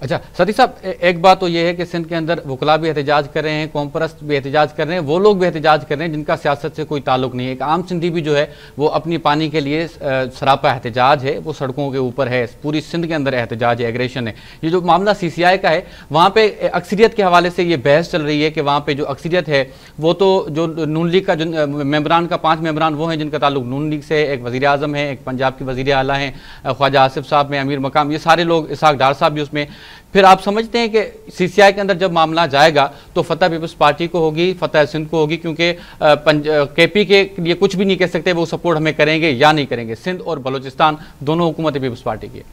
अच्छा सतीश साहब, एक बात तो ये है कि सिंध के अंदर वकला भी एहतजाज कर रहे हैं, कौम परस्त भी एहतजाज कर रहे हैं, वो लोग भी एहतजाज कर रहे हैं जिनका सियासत से कोई ताल्लुक नहीं है। एक आम सिंधी भी जो है वो अपनी पानी के लिए सरापा एहतजाज है, वो सड़कों के ऊपर है, पूरी सिंध के अंदर एहतजाज है, एग्रेशन है। ये जो मामला CCI का है, वहाँ पे अक्सरियत के हवाले से ये बहस चल रही है कि वहाँ पे जो अक्सरियत है वो तो जो नून लीग का जो मेम्बरान का 5 मेम्बरान वो हैं जिनका ताल्लुक नून लीग से, एक वज़ीर आज़म है, एक पंजाब के वज़ीर आला हैं ख्वाजा आसिफ साहब में, अमीर मकाम, ये सारे लोग, इसहाक डार साहब भी उसमें। फिर आप समझते हैं कि CCI के अंदर जब मामला जाएगा तो फतह पीपल्स पार्टी को होगी, फतह सिंध को होगी, क्योंकि KP के लिए कुछ भी नहीं कह सकते वो सपोर्ट हमें करेंगे या नहीं करेंगे। सिंध और बलूचिस्तान दोनों हुकूमत पीपल्स पार्टी की।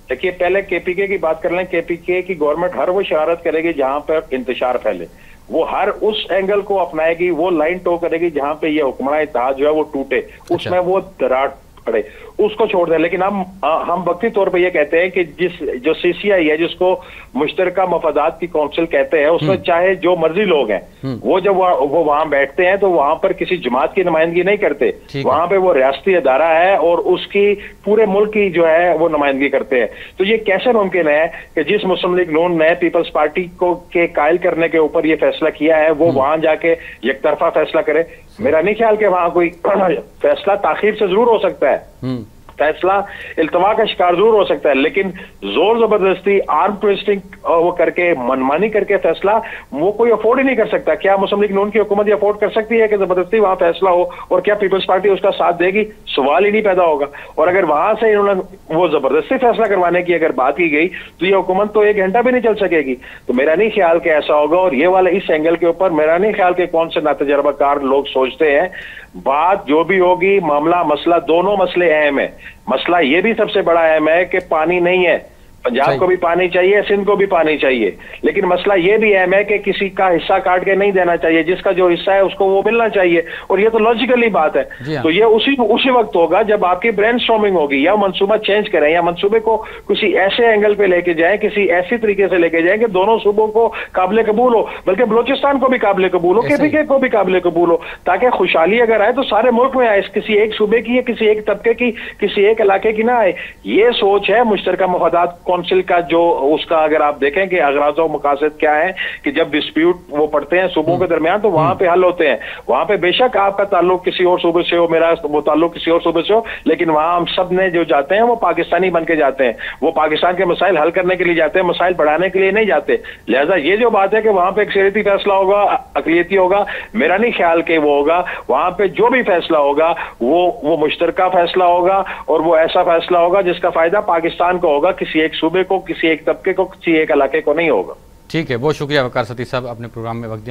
देखिए, पहले KPK की बात कर लें। KPK की गवर्नमेंट हर वो शरारत करेगी जहां पर इंतशार फैले, वो हर उस एंगल को अपनाएगी, वो लाइन टो करेगी जहां पे ये हुक्मरान इत्तेहाद जो है वो टूटे, उसमें वो दरार पड़े, उसको छोड़ दें। लेकिन हम वक्ती तौर पे ये कहते हैं कि जो CCI है, जिसको मुश्तरका मफादात की काउंसिल कहते हैं, उसमें चाहे जो मर्जी लोग हैं, वो जब वो वहां बैठते हैं तो वहां पर किसी जमात की नुमाइंदगी नहीं करते, वहां पे वो रियासती अदारा है और उसकी पूरे मुल्क की जो है वो नुमाइंदगी करते हैं। तो ये कैसे मुमकिन है कि जिस मुस्लिम लीग नून ने पीपल्स पार्टी को के कायल करने के ऊपर ये फैसला किया है, वो वहां जाके एकतरफा फैसला करे? मेरा नहीं ख्याल कि वहां कोई फैसला ताखीर से जरूर हो सकता है, फैसला इल्तवा का शिकार जरूर हो सकता है, लेकिन जोर जबरदस्ती आर्म ट्विस्टिंग वो करके, मनमानी करके फैसला वो कोई अफोर्ड ही नहीं कर सकता। क्या मुस्लिम लीग नून की हुकूमत ये अफोर्ड कर सकती है कि जबरदस्ती वहां फैसला हो? और क्या पीपल्स पार्टी उसका साथ देगी? सवाल ही नहीं पैदा होगा। और अगर वहां से इन्होंने वो जबरदस्ती फैसला करवाने की अगर बात की गई तो ये हुकूमत तो 1 घंटा भी नहीं चल सकेगी। तो मेरा नहीं ख्याल कि ऐसा होगा। और ये वाले इस एंगल के ऊपर मेरा नहीं ख्याल कि कौन से नातजर्बाकार लोग सोचते हैं। बात जो भी होगी, मामला मसला, दोनों मसले अहम है। मसला ये भी सबसे बड़ा अहम है कि पानी नहीं है, पंजाब को भी पानी चाहिए, सिंध को भी पानी चाहिए, लेकिन मसला ये भी अहम है कि किसी का हिस्सा काट के नहीं देना चाहिए, जिसका जो हिस्सा है उसको वो मिलना चाहिए। और ये तो लॉजिकली बात है। तो ये उसी वक्त होगा जब आपकी ब्रेनस्टॉर्मिंग होगी, या मंसूबा चेंज करें, या मंसूबे को किसी ऐसे एंगल पे लेके जाएं, किसी ऐसी तरीके से लेके जाएं कि दोनों सूबों को काबिल कबूल हो, बल्कि बलूचिस्तान को भी काबिल कबूल हो, KPK को भी काबिल कबूल हो, ताकि खुशहाली अगर आए तो सारे मुल्क में आए, किसी एक सूबे की या किसी एक तबके की, किसी एक इलाके की ना आए। ये सोच है मुश्तरका मफादात काउंसिल का। जो उसका अगर आप देखें कि अगराज़ और मकासद क्या है, कि जब डिस्प्यूट वो पड़ते हैं सूबों के दरमियान तो वहां पे हल होते हैं। वहां पे बेशक आपका ताल्लुक किसी और सूबे से हो, मेरा वो ताल्लुक किसी और सूबे से हो, लेकिन वहां हम सब ने जो जाते हैं वो पाकिस्तानी बन के जाते हैं, वो पाकिस्तान के मसाइल हल करने के लिए जाते हैं, मसाइल बढ़ाने के लिए नहीं जाते। लिहाजा ये जो बात है कि वहां पे अक्सरियती फैसला होगा, अक़लियती होगा, मेरा नहीं ख्याल कि वो होगा। वहां पे जो भी फैसला होगा वो मुश्तरका फैसला होगा, और वो ऐसा फैसला होगा जिसका फायदा पाकिस्तान को होगा, किसी एक सूबे को, किसी एक तबके को, किसी एक इलाके को नहीं होगा। ठीक है, बहुत शुक्रिया वकार सतीश साहब, अपने प्रोग्राम में वक्त दिया।